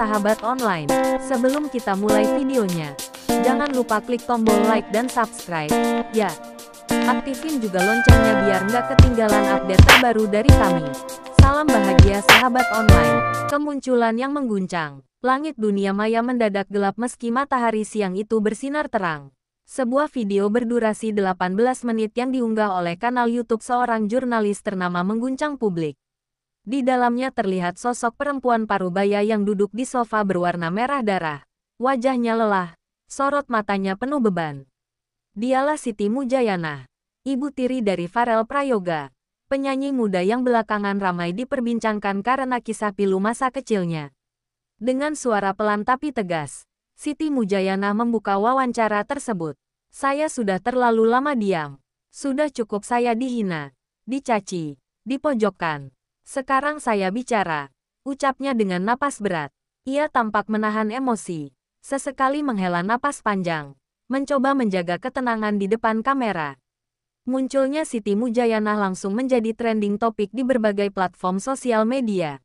sahabat online, sebelum kita mulai videonya, jangan lupa klik tombol like dan subscribe, ya. Aktifin juga loncengnya biar nggak ketinggalan update terbaru dari kami. Salam bahagia sahabat online. Kemunculan yang mengguncang. Langit dunia maya mendadak gelap meski matahari siang itu bersinar terang. Sebuah video berdurasi 18 menit yang diunggah oleh kanal YouTube seorang jurnalis ternama mengguncang publik. Di dalamnya terlihat sosok perempuan parubaya yang duduk di sofa berwarna merah darah. Wajahnya lelah, sorot matanya penuh beban. Dialah Siti Mujayana, ibu tiri dari Farel Prayoga, penyanyi muda yang belakangan ramai diperbincangkan karena kisah pilu masa kecilnya. Dengan suara pelan tapi tegas, Siti Mujayana membuka wawancara tersebut. Saya sudah terlalu lama diam. Sudah cukup saya dihina, dicaci, dipojokkan. Sekarang saya bicara, ucapnya dengan napas berat. Ia tampak menahan emosi, sesekali menghela napas panjang, mencoba menjaga ketenangan di depan kamera. Munculnya Siti Mujayana langsung menjadi trending topik di berbagai platform sosial media.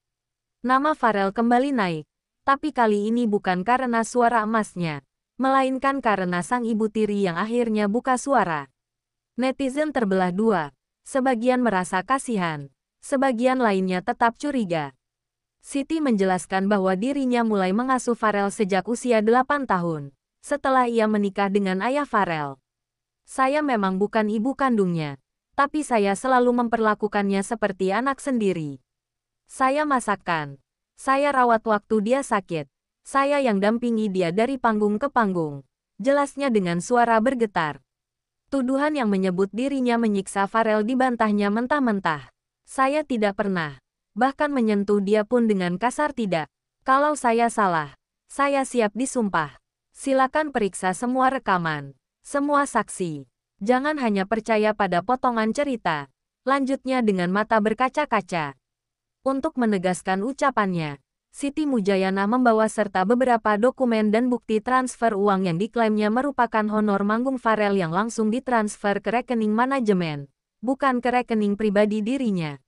Nama Farel kembali naik, tapi kali ini bukan karena suara emasnya, melainkan karena sang ibu tiri yang akhirnya buka suara. Netizen terbelah dua, sebagian merasa kasihan, sebagian lainnya tetap curiga. Siti menjelaskan bahwa dirinya mulai mengasuh Farel sejak usia 8 tahun, setelah ia menikah dengan ayah Farel. Saya memang bukan ibu kandungnya, tapi saya selalu memperlakukannya seperti anak sendiri. Saya masakkan, saya rawat waktu dia sakit, saya yang dampingi dia dari panggung ke panggung, jelasnya dengan suara bergetar. Tuduhan yang menyebut dirinya menyiksa Farel dibantahnya mentah-mentah. Saya tidak pernah, bahkan menyentuh dia pun dengan kasar tidak. Kalau saya salah, saya siap disumpah. Silakan periksa semua rekaman, semua saksi. Jangan hanya percaya pada potongan cerita. Lanjutnya dengan mata berkaca-kaca. Untuk menegaskan ucapannya, Siti Mujayana membawa serta beberapa dokumen dan bukti transfer uang yang diklaimnya merupakan honor manggung Farel yang langsung ditransfer ke rekening manajemen, bukan ke rekening pribadi dirinya.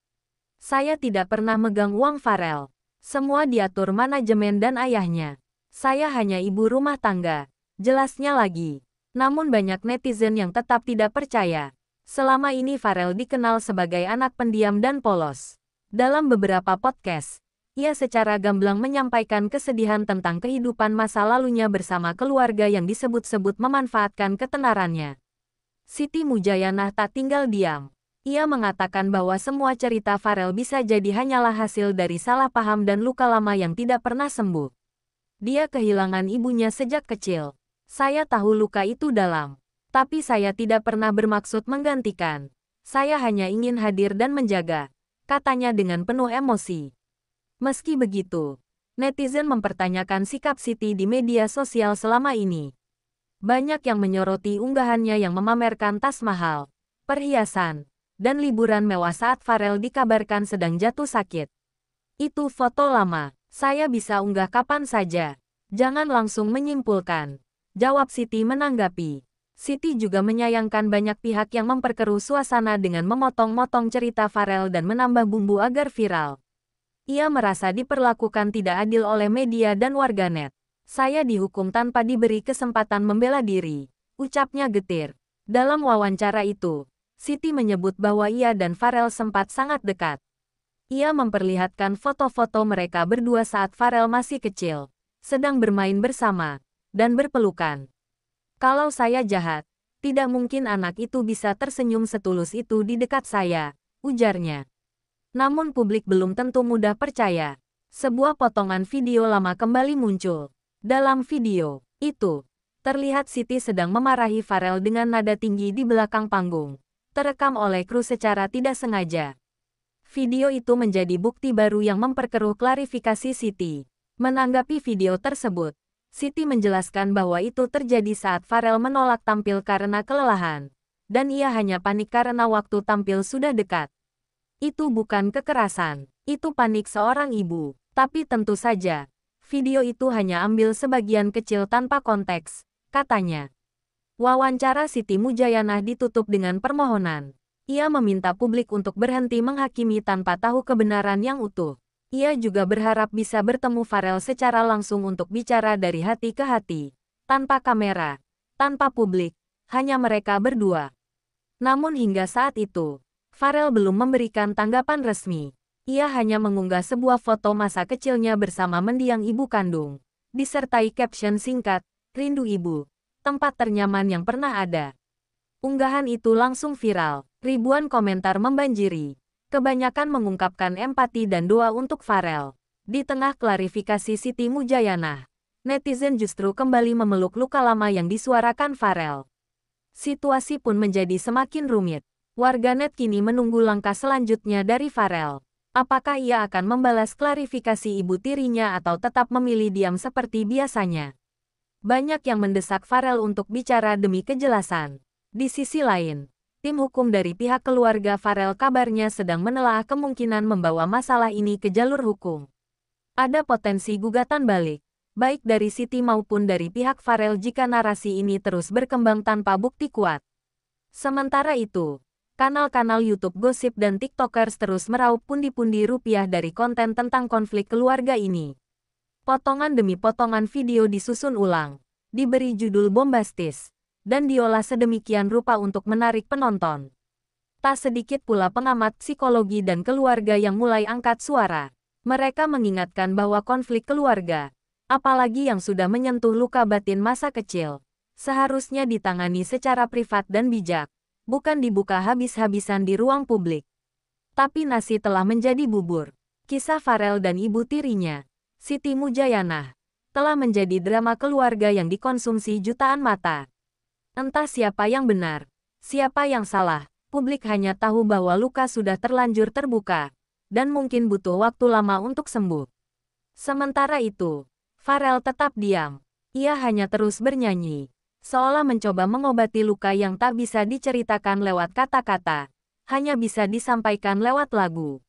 Saya tidak pernah megang uang Farel. Semua diatur manajemen dan ayahnya. Saya hanya ibu rumah tangga, jelasnya lagi. Namun banyak netizen yang tetap tidak percaya. Selama ini Farel dikenal sebagai anak pendiam dan polos. Dalam beberapa podcast, ia secara gamblang menyampaikan kesedihan tentang kehidupan masa lalunya bersama keluarga yang disebut-sebut memanfaatkan ketenarannya. Siti Mujayana tak tinggal diam. Ia mengatakan bahwa semua cerita Farel bisa jadi hanyalah hasil dari salah paham dan luka lama yang tidak pernah sembuh. Dia kehilangan ibunya sejak kecil. Saya tahu luka itu dalam, tapi saya tidak pernah bermaksud menggantikan. Saya hanya ingin hadir dan menjaga, katanya dengan penuh emosi. Meski begitu, netizen mempertanyakan sikap Siti di media sosial selama ini. Banyak yang menyoroti unggahannya yang memamerkan tas mahal, perhiasan, dan liburan mewah saat Farel dikabarkan sedang jatuh sakit. Itu foto lama, saya bisa unggah kapan saja. Jangan langsung menyimpulkan, jawab Siti menanggapi. Siti juga menyayangkan banyak pihak yang memperkeruh suasana dengan memotong-motong cerita Farel dan menambah bumbu agar viral. Ia merasa diperlakukan tidak adil oleh media dan warganet. Saya dihukum tanpa diberi kesempatan membela diri, ucapnya getir. Dalam wawancara itu, Siti menyebut bahwa ia dan Farel sempat sangat dekat. Ia memperlihatkan foto-foto mereka berdua saat Farel masih kecil, sedang bermain bersama, dan berpelukan. Kalau saya jahat, tidak mungkin anak itu bisa tersenyum setulus itu di dekat saya, ujarnya. Namun publik belum tentu mudah percaya. Sebuah potongan video lama kembali muncul. Dalam video itu, terlihat Siti sedang memarahi Farel dengan nada tinggi di belakang panggung. Terekam oleh kru secara tidak sengaja. Video itu menjadi bukti baru yang memperkeruh klarifikasi Siti. Menanggapi video tersebut, Siti menjelaskan bahwa itu terjadi saat Farel menolak tampil karena kelelahan, dan ia hanya panik karena waktu tampil sudah dekat. Itu bukan kekerasan, itu panik seorang ibu. Tapi tentu saja, video itu hanya ambil sebagian kecil tanpa konteks, katanya. Wawancara Siti Mujayana ditutup dengan permohonan. Ia meminta publik untuk berhenti menghakimi tanpa tahu kebenaran yang utuh. Ia juga berharap bisa bertemu Farel secara langsung untuk bicara dari hati ke hati. Tanpa kamera, tanpa publik, hanya mereka berdua. Namun hingga saat itu, Farel belum memberikan tanggapan resmi. Ia hanya mengunggah sebuah foto masa kecilnya bersama mendiang ibu kandung, disertai caption singkat, "Rindu Ibu, tempat ternyaman yang pernah ada." Unggahan itu langsung viral, ribuan komentar membanjiri. Kebanyakan mengungkapkan empati dan doa untuk Farel. Di tengah klarifikasi Siti Mujayanah, netizen justru kembali memeluk luka lama yang disuarakan Farel. Situasi pun menjadi semakin rumit. Warganet kini menunggu langkah selanjutnya dari Farel. Apakah ia akan membalas klarifikasi ibu tirinya atau tetap memilih diam seperti biasanya? Banyak yang mendesak Farel untuk bicara demi kejelasan. Di sisi lain, tim hukum dari pihak keluarga Farel kabarnya sedang menelaah kemungkinan membawa masalah ini ke jalur hukum. Ada potensi gugatan balik, baik dari Siti maupun dari pihak Farel jika narasi ini terus berkembang tanpa bukti kuat. Sementara itu, kanal-kanal YouTube gosip dan TikTokers terus meraup pundi-pundi rupiah dari konten tentang konflik keluarga ini. Potongan demi potongan video disusun ulang, diberi judul bombastis, dan diolah sedemikian rupa untuk menarik penonton. Tak sedikit pula pengamat psikologi dan keluarga yang mulai angkat suara. Mereka mengingatkan bahwa konflik keluarga, apalagi yang sudah menyentuh luka batin masa kecil, seharusnya ditangani secara privat dan bijak, bukan dibuka habis-habisan di ruang publik. Tapi nasi telah menjadi bubur. Kisah Farel dan ibu tirinya, Siti Mujayanah, telah menjadi drama keluarga yang dikonsumsi jutaan mata. Entah siapa yang benar, siapa yang salah, publik hanya tahu bahwa luka sudah terlanjur terbuka, dan mungkin butuh waktu lama untuk sembuh. Sementara itu, Farel tetap diam. Ia hanya terus bernyanyi, seolah mencoba mengobati luka yang tak bisa diceritakan lewat kata-kata, hanya bisa disampaikan lewat lagu.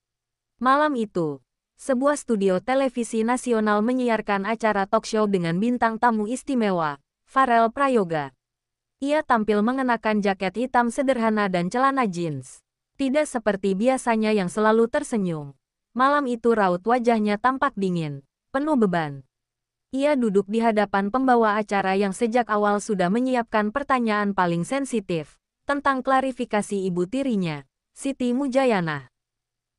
Malam itu, sebuah studio televisi nasional menyiarkan acara talk show dengan bintang tamu istimewa, Farel Prayoga. Ia tampil mengenakan jaket hitam sederhana dan celana jeans. Tidak seperti biasanya yang selalu tersenyum. Malam itu raut wajahnya tampak dingin, penuh beban. Ia duduk di hadapan pembawa acara yang sejak awal sudah menyiapkan pertanyaan paling sensitif, tentang klarifikasi ibu tirinya, Siti Mujayanah.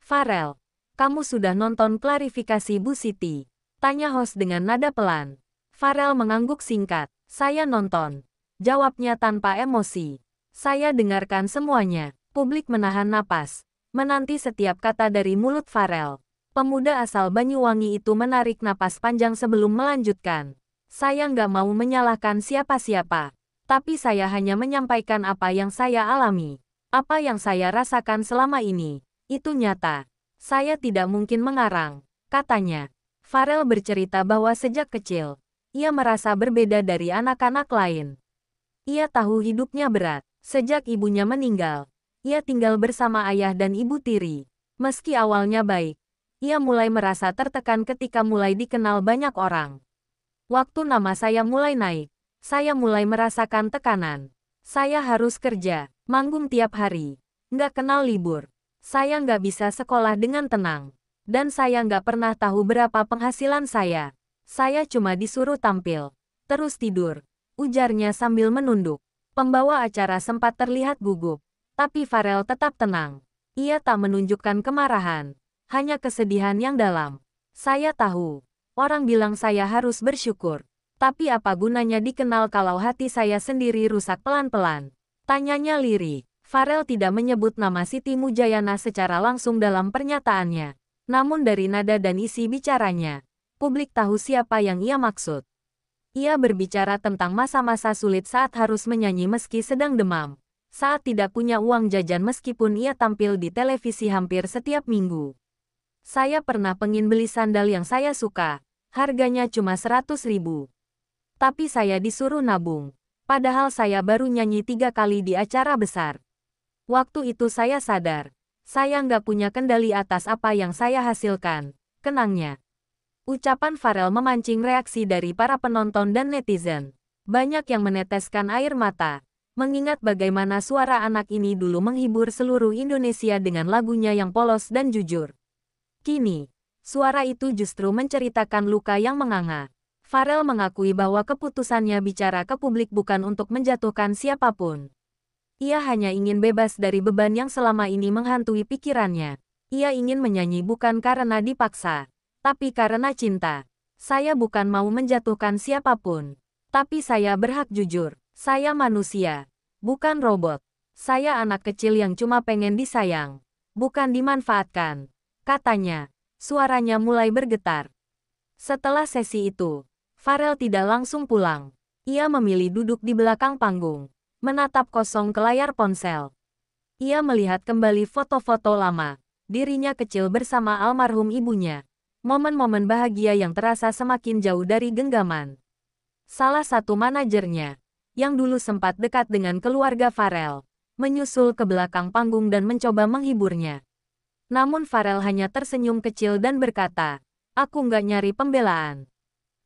"Farel, kamu sudah nonton klarifikasi Bu Siti?" tanya host dengan nada pelan. Farel mengangguk singkat, "Saya nonton," jawabnya tanpa emosi. "Saya dengarkan semuanya." Publik menahan napas, menanti setiap kata dari mulut Farel. Pemuda asal Banyuwangi itu menarik napas panjang sebelum melanjutkan. "Saya nggak mau menyalahkan siapa-siapa, tapi saya hanya menyampaikan apa yang saya alami. Apa yang saya rasakan selama ini, itu nyata. Saya tidak mungkin mengarang," katanya. Farel bercerita bahwa sejak kecil, ia merasa berbeda dari anak-anak lain. Ia tahu hidupnya berat. Sejak ibunya meninggal, ia tinggal bersama ayah dan ibu tiri. Meski awalnya baik, ia mulai merasa tertekan ketika mulai dikenal banyak orang. "Waktu nama saya mulai naik, saya mulai merasakan tekanan. Saya harus kerja, manggung tiap hari, nggak kenal libur. Saya nggak bisa sekolah dengan tenang. Dan saya nggak pernah tahu berapa penghasilan saya. Saya cuma disuruh tampil, terus tidur," ujarnya sambil menunduk. Pembawa acara sempat terlihat gugup. Tapi Farel tetap tenang. Ia tak menunjukkan kemarahan, hanya kesedihan yang dalam. "Saya tahu, orang bilang saya harus bersyukur. Tapi apa gunanya dikenal kalau hati saya sendiri rusak pelan-pelan?" tanyanya lirih. Farel tidak menyebut nama Siti Mujayanah secara langsung dalam pernyataannya. Namun dari nada dan isi bicaranya, publik tahu siapa yang ia maksud. Ia berbicara tentang masa-masa sulit saat harus menyanyi meski sedang demam. Saat tidak punya uang jajan meskipun ia tampil di televisi hampir setiap minggu. "Saya pernah pengen beli sandal yang saya suka, harganya cuma 100.000. Tapi saya disuruh nabung, padahal saya baru nyanyi 3 kali di acara besar. Waktu itu saya sadar, saya nggak punya kendali atas apa yang saya hasilkan," kenangnya. Ucapan Farel memancing reaksi dari para penonton dan netizen. Banyak yang meneteskan air mata, mengingat bagaimana suara anak ini dulu menghibur seluruh Indonesia dengan lagunya yang polos dan jujur. Kini, Suara itu justru menceritakan luka yang menganga. Farel mengakui bahwa keputusannya bicara ke publik bukan untuk menjatuhkan siapapun. Ia hanya ingin bebas dari beban yang selama ini menghantui pikirannya. Ia ingin menyanyi bukan karena dipaksa, tapi karena cinta. Saya bukan mau menjatuhkan siapapun, tapi saya berhak jujur. Saya manusia, bukan robot. Saya anak kecil yang cuma pengen disayang, bukan dimanfaatkan, katanya. Suaranya mulai bergetar. Setelah sesi itu, Farel tidak langsung pulang. Ia memilih duduk di belakang panggung, menatap kosong ke layar ponsel. Ia melihat kembali foto-foto lama, dirinya kecil bersama almarhum ibunya. Momen-momen bahagia yang terasa semakin jauh dari genggaman. Salah satu manajernya, yang dulu sempat dekat dengan keluarga Farel, menyusul ke belakang panggung dan mencoba menghiburnya. Namun Farel hanya tersenyum kecil dan berkata, "Aku nggak nyari pembelaan.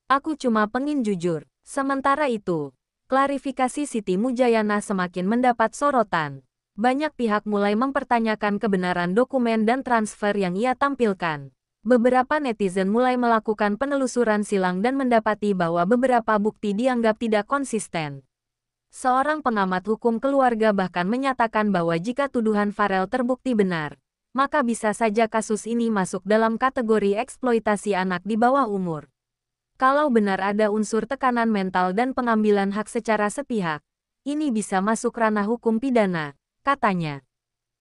Aku cuma pengin jujur." Sementara itu, klarifikasi Siti Mujayana semakin mendapat sorotan. Banyak pihak mulai mempertanyakan kebenaran dokumen dan transfer yang ia tampilkan. Beberapa netizen mulai melakukan penelusuran silang dan mendapati bahwa beberapa bukti dianggap tidak konsisten. Seorang pengamat hukum keluarga bahkan menyatakan bahwa jika tuduhan Farel terbukti benar, maka bisa saja kasus ini masuk dalam kategori eksploitasi anak di bawah umur. Kalau benar ada unsur tekanan mental dan pengambilan hak secara sepihak, ini bisa masuk ranah hukum pidana, katanya.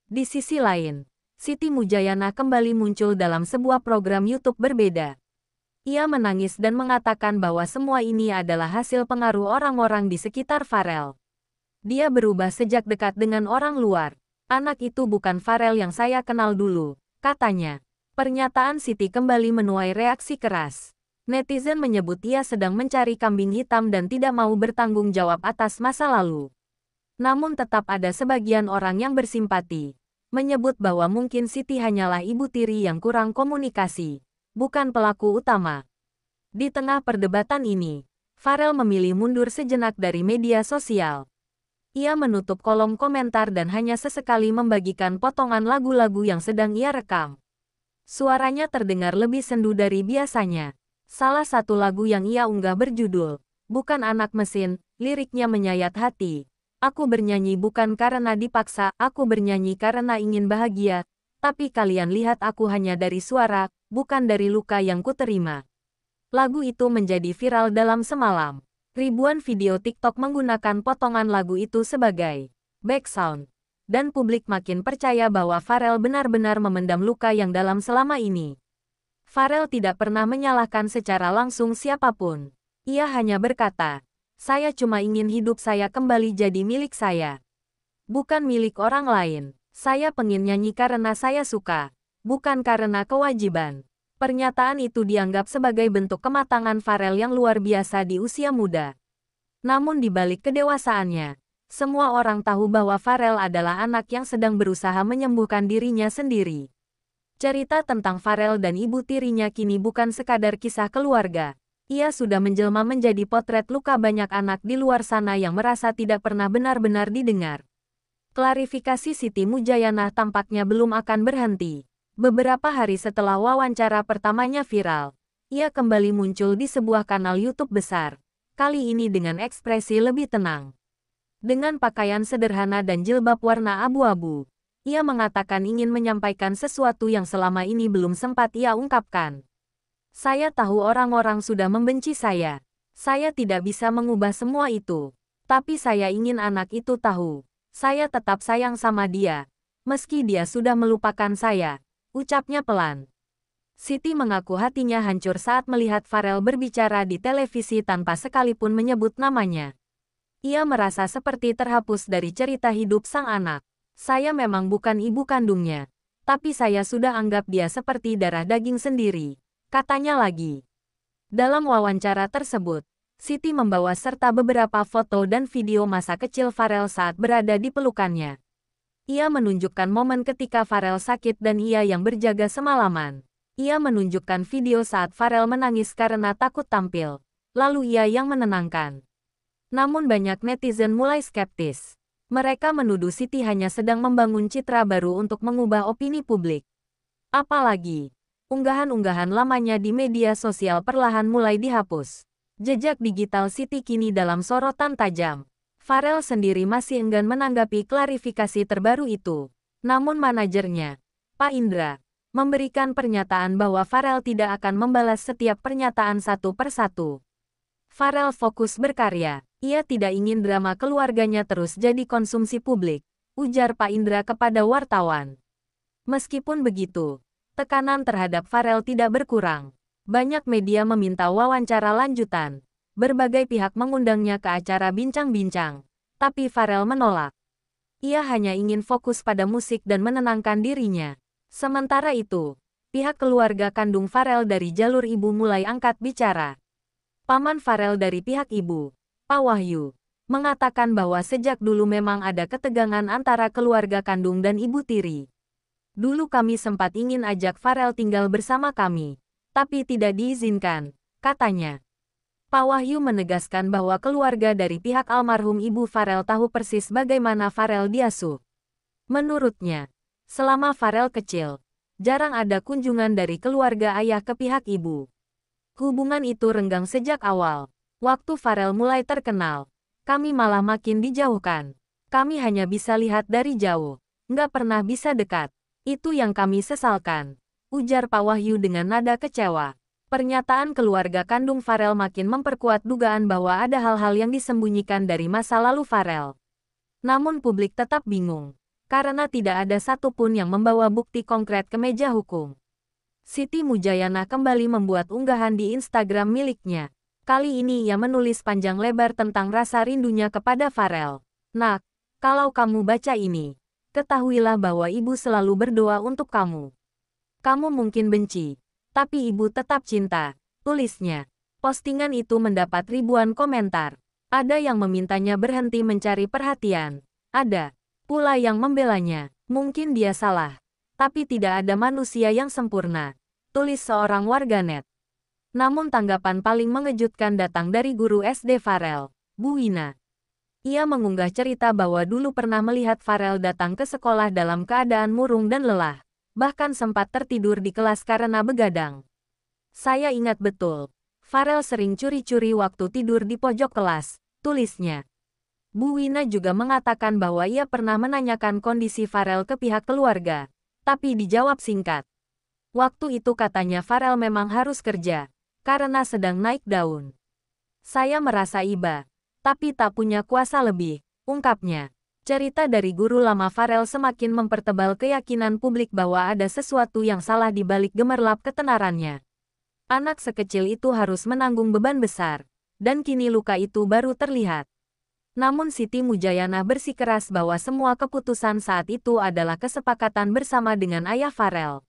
Di sisi lain, Siti Mujayana kembali muncul dalam sebuah program YouTube berbeda. Ia menangis dan mengatakan bahwa semua ini adalah hasil pengaruh orang-orang di sekitar Farel. Dia berubah sejak dekat dengan orang luar. Anak itu bukan Farel yang saya kenal dulu, katanya. Pernyataan Siti kembali menuai reaksi keras. Netizen menyebut ia sedang mencari kambing hitam dan tidak mau bertanggung jawab atas masa lalu. Namun tetap ada sebagian orang yang bersimpati, menyebut bahwa mungkin Siti hanyalah ibu tiri yang kurang komunikasi, bukan pelaku utama. Di tengah perdebatan ini, Farel memilih mundur sejenak dari media sosial. Ia menutup kolom komentar dan hanya sesekali membagikan potongan lagu-lagu yang sedang ia rekam. Suaranya terdengar lebih sendu dari biasanya. Salah satu lagu yang ia unggah berjudul, "Bukan Anak Mesin," liriknya menyayat hati. "Aku bernyanyi bukan karena dipaksa, aku bernyanyi karena ingin bahagia, tapi kalian lihat aku hanya dari suara, bukan dari luka yang kuterima." Lagu itu menjadi viral dalam semalam. Ribuan video TikTok menggunakan potongan lagu itu sebagai background, dan publik makin percaya bahwa Farel benar-benar memendam luka yang dalam selama ini. Farel tidak pernah menyalahkan secara langsung siapapun. Ia hanya berkata, "Saya cuma ingin hidup saya kembali jadi milik saya. Bukan milik orang lain. Saya pengen nyanyi karena saya suka, bukan karena kewajiban." Pernyataan itu dianggap sebagai bentuk kematangan Farel yang luar biasa di usia muda. Namun di balik kedewasaannya, semua orang tahu bahwa Farel adalah anak yang sedang berusaha menyembuhkan dirinya sendiri. Cerita tentang Farel dan ibu tirinya kini bukan sekadar kisah keluarga. Ia sudah menjelma menjadi potret luka banyak anak di luar sana yang merasa tidak pernah benar-benar didengar. Klarifikasi Siti Mujayana tampaknya belum akan berhenti. Beberapa hari setelah wawancara pertamanya viral, ia kembali muncul di sebuah kanal YouTube besar, kali ini dengan ekspresi lebih tenang. Dengan pakaian sederhana dan jilbab warna abu-abu, ia mengatakan ingin menyampaikan sesuatu yang selama ini belum sempat ia ungkapkan. "Saya tahu orang-orang sudah membenci saya. Saya tidak bisa mengubah semua itu. Tapi saya ingin anak itu tahu, saya tetap sayang sama dia, meski dia sudah melupakan saya," ucapnya pelan. Siti mengaku hatinya hancur saat melihat Farel berbicara di televisi tanpa sekalipun menyebut namanya. Ia merasa seperti terhapus dari cerita hidup sang anak. "Saya memang bukan ibu kandungnya, tapi saya sudah anggap dia seperti darah daging sendiri," katanya lagi. Dalam wawancara tersebut, Siti membawa serta beberapa foto dan video masa kecil Farel saat berada di pelukannya. Ia menunjukkan momen ketika Farel sakit dan ia yang berjaga semalaman. Ia menunjukkan video saat Farel menangis karena takut tampil, lalu ia yang menenangkan. Namun banyak netizen mulai skeptis. Mereka menuduh Siti hanya sedang membangun citra baru untuk mengubah opini publik. Apalagi, Unggahan-unggahan lamanya di media sosial perlahan mulai dihapus. Jejak digital Siti kini dalam sorotan tajam. Pharrell sendiri masih enggan menanggapi klarifikasi terbaru itu. Namun manajernya, Pak Indra, memberikan pernyataan bahwa Pharrell tidak akan membalas setiap pernyataan satu persatu. Pharrell fokus berkarya. Ia tidak ingin drama keluarganya terus jadi konsumsi publik, ujar Pak Indra kepada wartawan. Meskipun begitu, tekanan terhadap Pharrell tidak berkurang. Banyak media meminta wawancara lanjutan. Berbagai pihak mengundangnya ke acara bincang-bincang. Tapi Pharrell menolak. Ia hanya ingin fokus pada musik dan menenangkan dirinya. Sementara itu, pihak keluarga kandung Pharrell dari jalur ibu mulai angkat bicara. Paman Pharrell dari pihak ibu, Pak Wahyu, mengatakan bahwa sejak dulu memang ada ketegangan antara keluarga kandung dan ibu tiri. Dulu kami sempat ingin ajak Pharrell tinggal bersama kami, tapi tidak diizinkan, katanya. Pak Wahyu menegaskan bahwa keluarga dari pihak almarhum ibu Pharrell tahu persis bagaimana Pharrell diasuh. Menurutnya, selama Pharrell kecil, jarang ada kunjungan dari keluarga ayah ke pihak ibu. Hubungan itu renggang sejak awal. Waktu Pharrell mulai terkenal, kami malah makin dijauhkan. Kami hanya bisa lihat dari jauh, nggak pernah bisa dekat. Itu yang kami sesalkan, ujar Pak Wahyu dengan nada kecewa. Pernyataan keluarga kandung Pharrell makin memperkuat dugaan bahwa ada hal-hal yang disembunyikan dari masa lalu Pharrell. Namun publik tetap bingung, karena tidak ada satupun yang membawa bukti konkret ke meja hukum. Siti Mujayana kembali membuat unggahan di Instagram miliknya. Kali ini ia menulis panjang lebar tentang rasa rindunya kepada Pharrell. Nak, kalau kamu baca ini, ketahuilah bahwa ibu selalu berdoa untuk kamu. Kamu mungkin benci, tapi ibu tetap cinta, tulisnya. Postingan itu mendapat ribuan komentar. Ada yang memintanya berhenti mencari perhatian. Ada pula yang membelanya. Mungkin dia salah, tapi tidak ada manusia yang sempurna, tulis seorang warganet. Namun tanggapan paling mengejutkan datang dari guru SD Pharrell, Bu Wina. Ia mengunggah cerita bahwa dulu pernah melihat Pharrell datang ke sekolah dalam keadaan murung dan lelah, bahkan sempat tertidur di kelas karena begadang. Saya ingat betul, Pharrell sering curi-curi waktu tidur di pojok kelas, tulisnya. Bu Wina juga mengatakan bahwa ia pernah menanyakan kondisi Pharrell ke pihak keluarga, tapi dijawab singkat. Waktu itu katanya Pharrell memang harus kerja, karena sedang naik daun. Saya merasa iba, tapi tak punya kuasa lebih, ungkapnya. Cerita dari guru lama Pharrell semakin mempertebal keyakinan publik bahwa ada sesuatu yang salah di balik gemerlap ketenarannya. Anak sekecil itu harus menanggung beban besar, dan kini luka itu baru terlihat. Namun Siti Mujayana bersikeras bahwa semua keputusan saat itu adalah kesepakatan bersama dengan ayah Pharrell.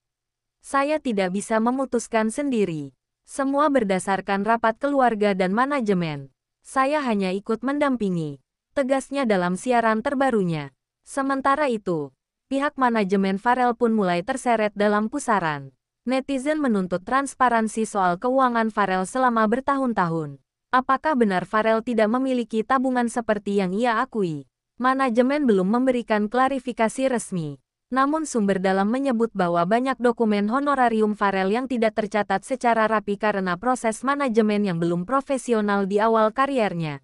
Saya tidak bisa memutuskan sendiri. Semua berdasarkan rapat keluarga dan manajemen. Saya hanya ikut mendampingi, tegasnya dalam siaran terbarunya. Sementara itu, pihak manajemen Pharrell pun mulai terseret dalam pusaran. Netizen menuntut transparansi soal keuangan Pharrell selama bertahun-tahun. Apakah benar Pharrell tidak memiliki tabungan seperti yang ia akui? Manajemen belum memberikan klarifikasi resmi. Namun sumber dalam menyebut bahwa banyak dokumen honorarium Pharrell yang tidak tercatat secara rapi karena proses manajemen yang belum profesional di awal kariernya.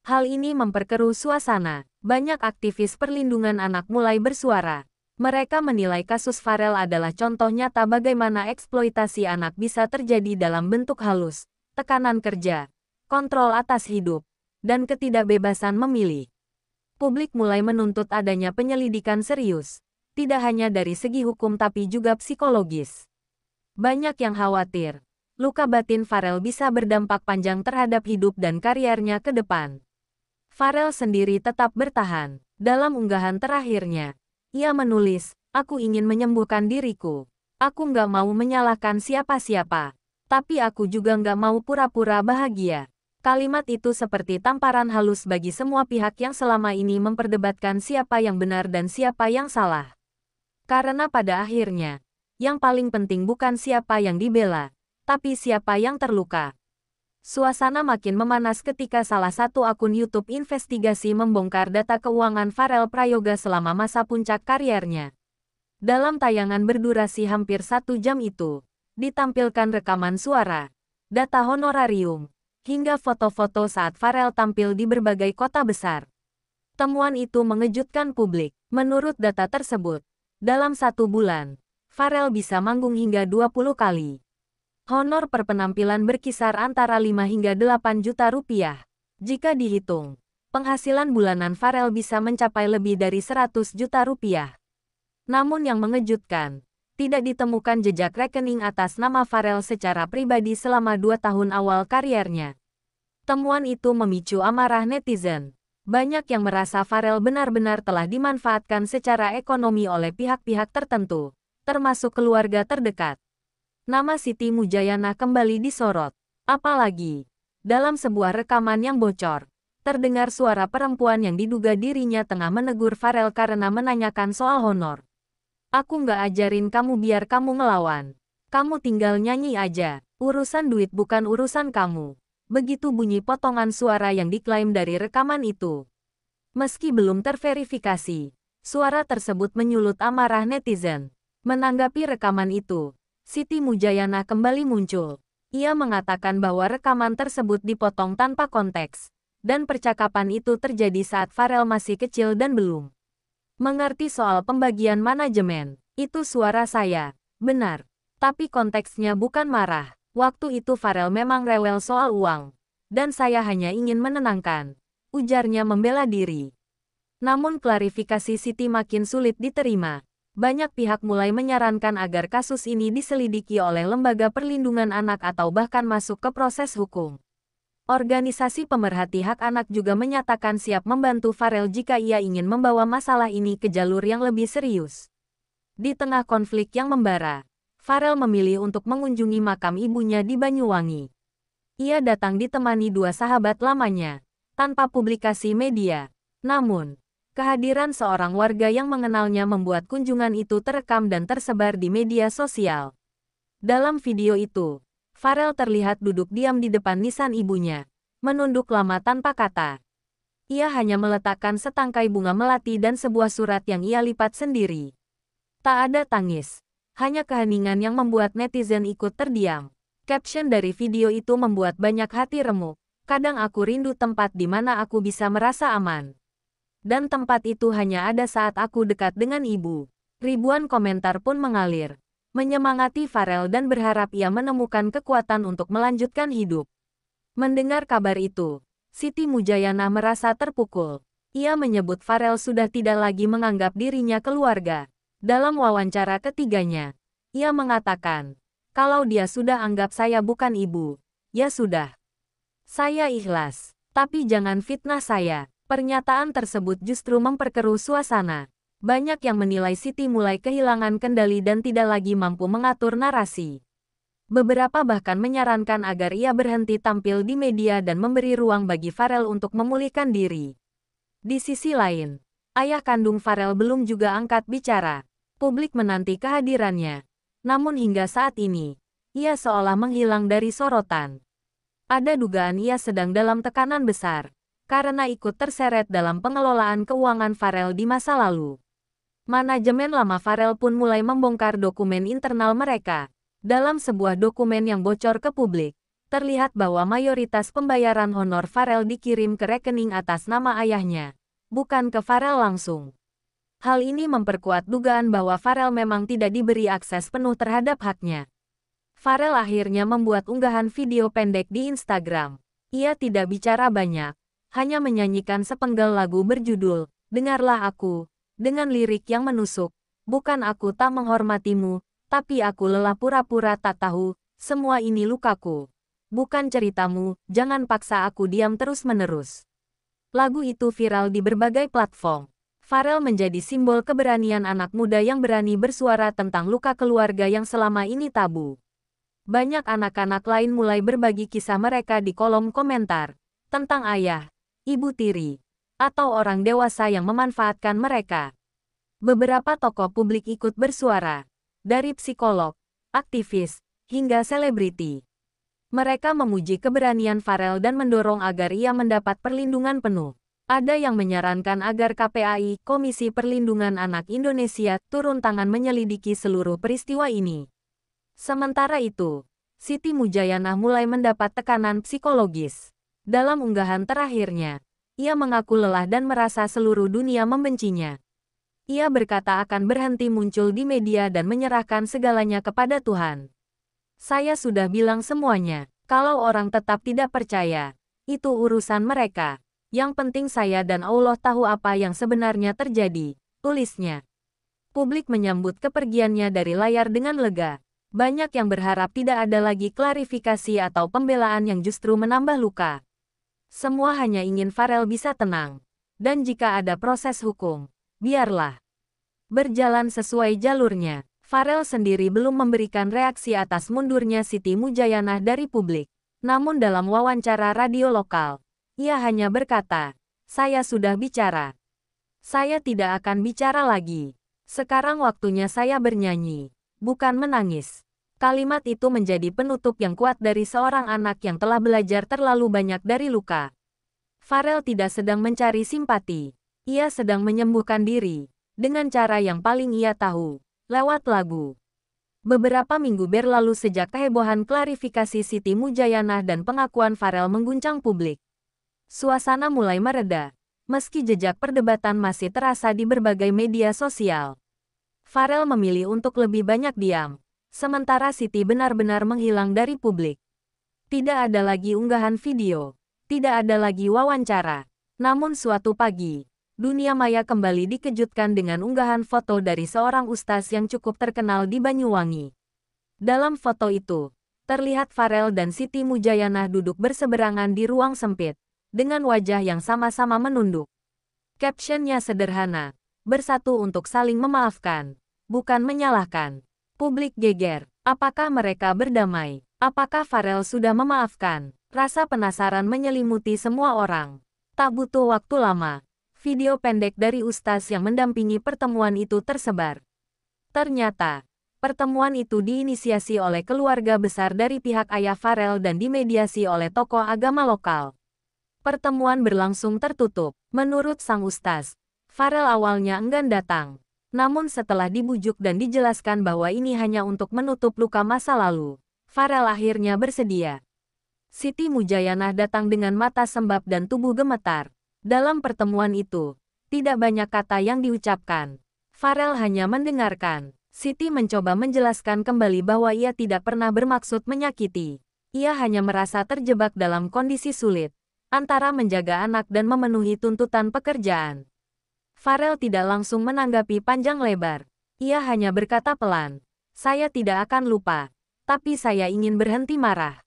Hal ini memperkeruh suasana. Banyak aktivis perlindungan anak mulai bersuara. Mereka menilai kasus Pharrell adalah contoh nyata bagaimana eksploitasi anak bisa terjadi dalam bentuk halus, tekanan kerja, kontrol atas hidup, dan ketidakbebasan memilih. Publik mulai menuntut adanya penyelidikan serius. Tidak hanya dari segi hukum tapi juga psikologis. Banyak yang khawatir, luka batin Pharrell bisa berdampak panjang terhadap hidup dan kariernya ke depan. Pharrell sendiri tetap bertahan. Dalam unggahan terakhirnya, ia menulis, "Aku ingin menyembuhkan diriku. Aku nggak mau menyalahkan siapa-siapa. Tapi aku juga nggak mau pura-pura bahagia." Kalimat itu seperti tamparan halus bagi semua pihak yang selama ini memperdebatkan siapa yang benar dan siapa yang salah. Karena pada akhirnya, yang paling penting bukan siapa yang dibela, tapi siapa yang terluka. Suasana makin memanas ketika salah satu akun YouTube investigasi membongkar data keuangan Pharrell Prayoga selama masa puncak kariernya. Dalam tayangan berdurasi hampir 1 jam itu, Ditampilkan rekaman suara, data honorarium, hingga foto-foto saat Pharrell tampil di berbagai kota besar. Temuan itu mengejutkan publik. Menurut data tersebut, dalam 1 bulan, Pharrell bisa manggung hingga 20 kali. Honor per penampilan berkisar antara 5 hingga 8 juta rupiah. Jika dihitung, penghasilan bulanan Pharrell bisa mencapai lebih dari 100 juta rupiah. Namun yang mengejutkan, tidak ditemukan jejak rekening atas nama Pharrell secara pribadi selama 2 tahun awal karirnya. Temuan itu memicu amarah netizen. Banyak yang merasa Pharrell benar-benar telah dimanfaatkan secara ekonomi oleh pihak-pihak tertentu, termasuk keluarga terdekat. Nama Siti Mujayana kembali disorot. Apalagi, dalam sebuah rekaman yang bocor, terdengar suara perempuan yang diduga dirinya tengah menegur Pharrell karena menanyakan soal honor. Aku nggak ajarin kamu biar kamu ngelawan. Kamu tinggal nyanyi aja. Urusan duit bukan urusan kamu. Begitu bunyi potongan suara yang diklaim dari rekaman itu. Meski belum terverifikasi, suara tersebut menyulut amarah netizen. Menanggapi rekaman itu, Siti Mujayana kembali muncul. Ia mengatakan bahwa rekaman tersebut dipotong tanpa konteks, dan percakapan itu terjadi saat Pharrell masih kecil dan belum mengerti soal pembagian manajemen. Itu suara saya, benar. Tapi konteksnya bukan marah. Waktu itu Pharrell memang rewel soal uang. Dan saya hanya ingin menenangkan, ujarnya membela diri. Namun klarifikasi Siti makin sulit diterima. Banyak pihak mulai menyarankan agar kasus ini diselidiki oleh lembaga perlindungan anak atau bahkan masuk ke proses hukum. Organisasi pemerhati hak anak juga menyatakan siap membantu Pharrell jika ia ingin membawa masalah ini ke jalur yang lebih serius. Di tengah konflik yang membara, Pharrell memilih untuk mengunjungi makam ibunya di Banyuwangi. Ia datang ditemani 2 sahabat lamanya, tanpa publikasi media. Namun, kehadiran seorang warga yang mengenalnya membuat kunjungan itu terekam dan tersebar di media sosial. Dalam video itu, Pharrell terlihat duduk diam di depan nisan ibunya, menunduk lama tanpa kata. Ia hanya meletakkan setangkai bunga melati dan sebuah surat yang ia lipat sendiri. Tak ada tangis, hanya keheningan yang membuat netizen ikut terdiam. Caption dari video itu membuat banyak hati remuk. Kadang aku rindu tempat di mana aku bisa merasa aman. Dan tempat itu hanya ada saat aku dekat dengan ibu. Ribuan komentar pun mengalir, menyemangati Pharrell dan berharap ia menemukan kekuatan untuk melanjutkan hidup. Mendengar kabar itu, Siti Mujayana merasa terpukul. Ia menyebut Pharrell sudah tidak lagi menganggap dirinya keluarga. Dalam wawancara ketiganya, ia mengatakan, kalau dia sudah anggap saya bukan ibu, ya sudah. Saya ikhlas, tapi jangan fitnah saya. Pernyataan tersebut justru memperkeruh suasana. Banyak yang menilai Siti mulai kehilangan kendali dan tidak lagi mampu mengatur narasi. Beberapa bahkan menyarankan agar ia berhenti tampil di media dan memberi ruang bagi Pharrell untuk memulihkan diri. Di sisi lain, ayah kandung Pharrell belum juga angkat bicara. Publik menanti kehadirannya. Namun hingga saat ini, ia seolah menghilang dari sorotan. Ada dugaan ia sedang dalam tekanan besar, karena ikut terseret dalam pengelolaan keuangan Pharrell di masa lalu. Manajemen lama Pharrell pun mulai membongkar dokumen internal mereka. Dalam sebuah dokumen yang bocor ke publik, terlihat bahwa mayoritas pembayaran honor Pharrell dikirim ke rekening atas nama ayahnya, bukan ke Pharrell langsung. Hal ini memperkuat dugaan bahwa Pharrell memang tidak diberi akses penuh terhadap haknya. Pharrell akhirnya membuat unggahan video pendek di Instagram. Ia tidak bicara banyak, hanya menyanyikan sepenggal lagu berjudul "Dengarlah Aku", dengan lirik yang menusuk, "Bukan aku tak menghormatimu, tapi aku lelah pura-pura tak tahu, semua ini lukaku. Bukan ceritamu, jangan paksa aku diam terus-menerus." Lagu itu viral di berbagai platform. Pharrell menjadi simbol keberanian anak muda yang berani bersuara tentang luka keluarga yang selama ini tabu. Banyak anak-anak lain mulai berbagi kisah mereka di kolom komentar, tentang ayah, ibu tiri, atau orang dewasa yang memanfaatkan mereka. Beberapa tokoh publik ikut bersuara, dari psikolog, aktivis, hingga selebriti. Mereka memuji keberanian Pharrell dan mendorong agar ia mendapat perlindungan penuh. Ada yang menyarankan agar KPAI, Komisi Perlindungan Anak Indonesia, turun tangan menyelidiki seluruh peristiwa ini. Sementara itu, Siti Mujayanah mulai mendapat tekanan psikologis. Dalam unggahan terakhirnya, ia mengaku lelah dan merasa seluruh dunia membencinya. Ia berkata akan berhenti muncul di media dan menyerahkan segalanya kepada Tuhan. Saya sudah bilang semuanya, kalau orang tetap tidak percaya, itu urusan mereka. Yang penting saya dan Allah tahu apa yang sebenarnya terjadi, tulisnya. Publik menyambut kepergiannya dari layar dengan lega. Banyak yang berharap tidak ada lagi klarifikasi atau pembelaan yang justru menambah luka. Semua hanya ingin Farel bisa tenang. Dan jika ada proses hukum, biarlah berjalan sesuai jalurnya. Farel sendiri belum memberikan reaksi atas mundurnya Siti Mujayanah dari publik. Namun dalam wawancara radio lokal, ia hanya berkata, "Saya sudah bicara. Saya tidak akan bicara lagi. Sekarang waktunya saya bernyanyi, bukan menangis." Kalimat itu menjadi penutup yang kuat dari seorang anak yang telah belajar terlalu banyak dari luka. Farel tidak sedang mencari simpati. Ia sedang menyembuhkan diri, dengan cara yang paling ia tahu, lewat lagu. Beberapa minggu berlalu sejak kehebohan klarifikasi Siti Mujayanah dan pengakuan Farel mengguncang publik. Suasana mulai mereda, meski jejak perdebatan masih terasa di berbagai media sosial. Farel memilih untuk lebih banyak diam. Sementara Siti benar-benar menghilang dari publik. Tidak ada lagi unggahan video. Tidak ada lagi wawancara. Namun suatu pagi, dunia maya kembali dikejutkan dengan unggahan foto dari seorang ustaz yang cukup terkenal di Banyuwangi. Dalam foto itu, terlihat Farel dan Siti Mujayanah duduk berseberangan di ruang sempit, dengan wajah yang sama-sama menunduk. Captionnya sederhana, bersatu untuk saling memaafkan, bukan menyalahkan. Publik geger. Apakah mereka berdamai? Apakah Farel sudah memaafkan? Rasa penasaran menyelimuti semua orang. Tak butuh waktu lama, video pendek dari ustaz yang mendampingi pertemuan itu tersebar. Ternyata, pertemuan itu diinisiasi oleh keluarga besar dari pihak ayah Farel dan dimediasi oleh tokoh agama lokal. Pertemuan berlangsung tertutup. Menurut sang ustaz, Farel awalnya enggan datang. Namun setelah dibujuk dan dijelaskan bahwa ini hanya untuk menutup luka masa lalu, Farel akhirnya bersedia. Siti Mujayanah datang dengan mata sembab dan tubuh gemetar. Dalam pertemuan itu, tidak banyak kata yang diucapkan. Farel hanya mendengarkan. Siti mencoba menjelaskan kembali bahwa ia tidak pernah bermaksud menyakiti. Ia hanya merasa terjebak dalam kondisi sulit, antara menjaga anak dan memenuhi tuntutan pekerjaan. Farel tidak langsung menanggapi panjang lebar. Ia hanya berkata pelan, "Saya tidak akan lupa, tapi saya ingin berhenti marah."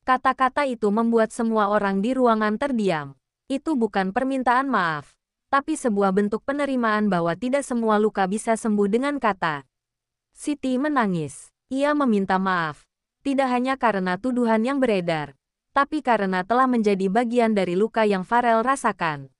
Kata-kata itu membuat semua orang di ruangan terdiam. Itu bukan permintaan maaf, tapi sebuah bentuk penerimaan bahwa tidak semua luka bisa sembuh dengan kata. Siti menangis. Ia meminta maaf, tidak hanya karena tuduhan yang beredar, tapi karena telah menjadi bagian dari luka yang Farel rasakan.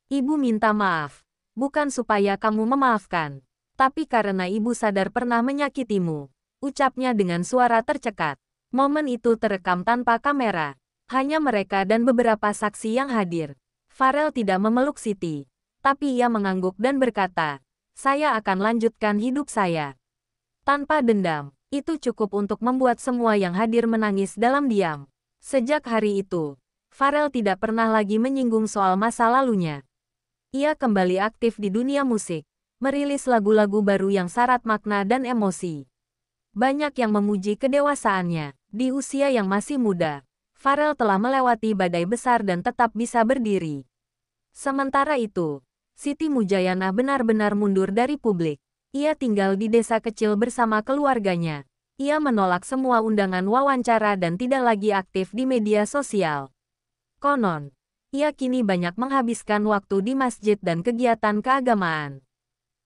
"Ibu minta maaf. Bukan supaya kamu memaafkan, tapi karena ibu sadar pernah menyakitimu," ucapnya dengan suara tercekat. Momen itu terekam tanpa kamera. Hanya mereka dan beberapa saksi yang hadir. Farel tidak memeluk Siti, tapi ia mengangguk dan berkata, "Saya akan lanjutkan hidup saya tanpa dendam." Itu cukup untuk membuat semua yang hadir menangis dalam diam. Sejak hari itu, Farel tidak pernah lagi menyinggung soal masa lalunya. Ia kembali aktif di dunia musik, merilis lagu-lagu baru yang syarat makna dan emosi. Banyak yang memuji kedewasaannya. Di usia yang masih muda, Farel telah melewati badai besar dan tetap bisa berdiri. Sementara itu, Siti Mujayanah benar-benar mundur dari publik. Ia tinggal di desa kecil bersama keluarganya. Ia menolak semua undangan wawancara dan tidak lagi aktif di media sosial. Konon, ia kini banyak menghabiskan waktu di masjid dan kegiatan keagamaan.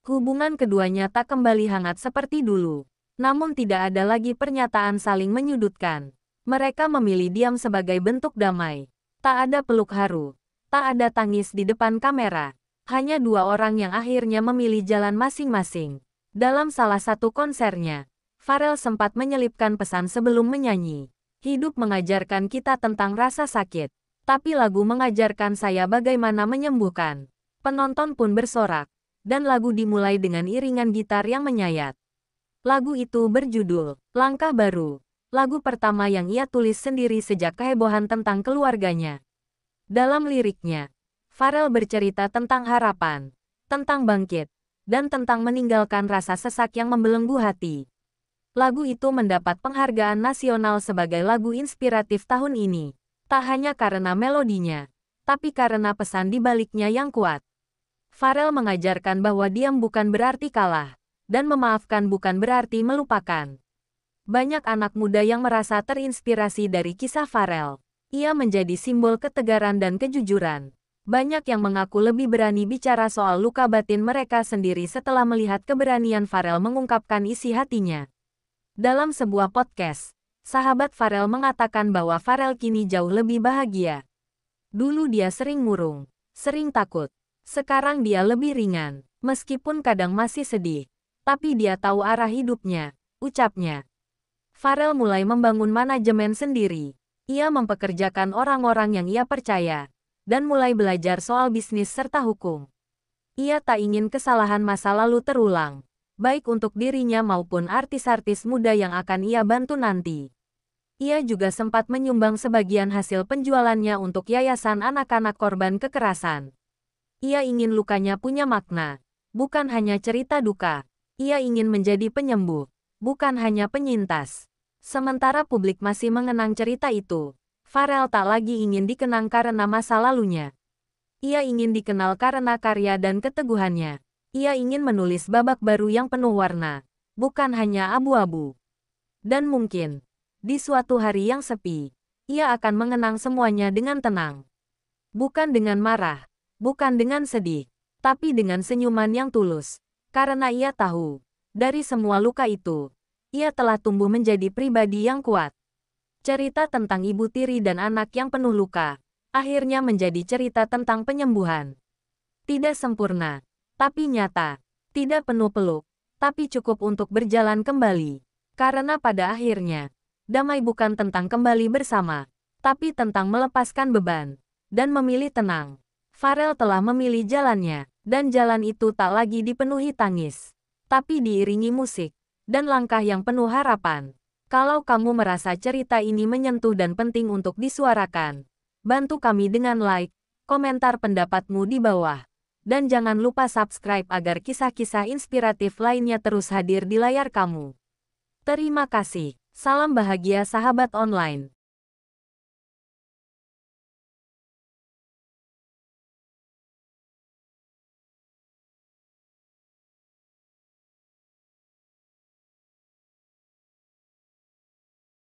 Hubungan keduanya tak kembali hangat seperti dulu. Namun tidak ada lagi pernyataan saling menyudutkan. Mereka memilih diam sebagai bentuk damai. Tak ada peluk haru. Tak ada tangis di depan kamera. Hanya dua orang yang akhirnya memilih jalan masing-masing. Dalam salah satu konsernya, Farel sempat menyelipkan pesan sebelum menyanyi. "Hidup mengajarkan kita tentang rasa sakit. Tapi lagu mengajarkan saya bagaimana menyembuhkan." Penonton pun bersorak, dan lagu dimulai dengan iringan gitar yang menyayat. Lagu itu berjudul Langkah Baru, lagu pertama yang ia tulis sendiri sejak kehebohan tentang keluarganya. Dalam liriknya, Pharrell bercerita tentang harapan, tentang bangkit, dan tentang meninggalkan rasa sesak yang membelenggu hati. Lagu itu mendapat penghargaan nasional sebagai lagu inspiratif tahun ini, tak hanya karena melodinya, tapi karena pesan di baliknya yang kuat. Pharrell mengajarkan bahwa diam bukan berarti kalah, dan memaafkan bukan berarti melupakan. Banyak anak muda yang merasa terinspirasi dari kisah Pharrell. Ia menjadi simbol ketegaran dan kejujuran. Banyak yang mengaku lebih berani bicara soal luka batin mereka sendiri setelah melihat keberanian Pharrell mengungkapkan isi hatinya. Dalam sebuah podcast, sahabat Pharrell mengatakan bahwa Pharrell kini jauh lebih bahagia. Dulu dia sering murung, sering takut. Sekarang dia lebih ringan, meskipun kadang masih sedih. Tapi dia tahu arah hidupnya, ucapnya. Pharrell mulai membangun manajemen sendiri. Ia mempekerjakan orang-orang yang ia percaya, dan mulai belajar soal bisnis serta hukum. Ia tak ingin kesalahan masa lalu terulang, baik untuk dirinya maupun artis-artis muda yang akan ia bantu nanti. Ia juga sempat menyumbang sebagian hasil penjualannya untuk yayasan anak-anak korban kekerasan. Ia ingin lukanya punya makna, bukan hanya cerita duka. Ia ingin menjadi penyembuh, bukan hanya penyintas. Sementara publik masih mengenang cerita itu, Pharrell tak lagi ingin dikenang karena masa lalunya. Ia ingin dikenal karena karya dan keteguhannya. Ia ingin menulis babak baru yang penuh warna, bukan hanya abu-abu. Dan mungkin, di suatu hari yang sepi, ia akan mengenang semuanya dengan tenang. Bukan dengan marah, bukan dengan sedih, tapi dengan senyuman yang tulus. Karena ia tahu, dari semua luka itu, ia telah tumbuh menjadi pribadi yang kuat. Cerita tentang ibu tiri dan anak yang penuh luka, akhirnya menjadi cerita tentang penyembuhan. Tidak sempurna, tapi nyata. Tidak penuh peluk, tapi cukup untuk berjalan kembali. Karena pada akhirnya, damai bukan tentang kembali bersama, tapi tentang melepaskan beban, dan memilih tenang. Pharrell telah memilih jalannya, dan jalan itu tak lagi dipenuhi tangis, tapi diiringi musik, dan langkah yang penuh harapan. Kalau kamu merasa cerita ini menyentuh dan penting untuk disuarakan, bantu kami dengan like, komentar pendapatmu di bawah. Dan jangan lupa subscribe agar kisah-kisah inspiratif lainnya terus hadir di layar kamu. Terima kasih. Salam bahagia sahabat online.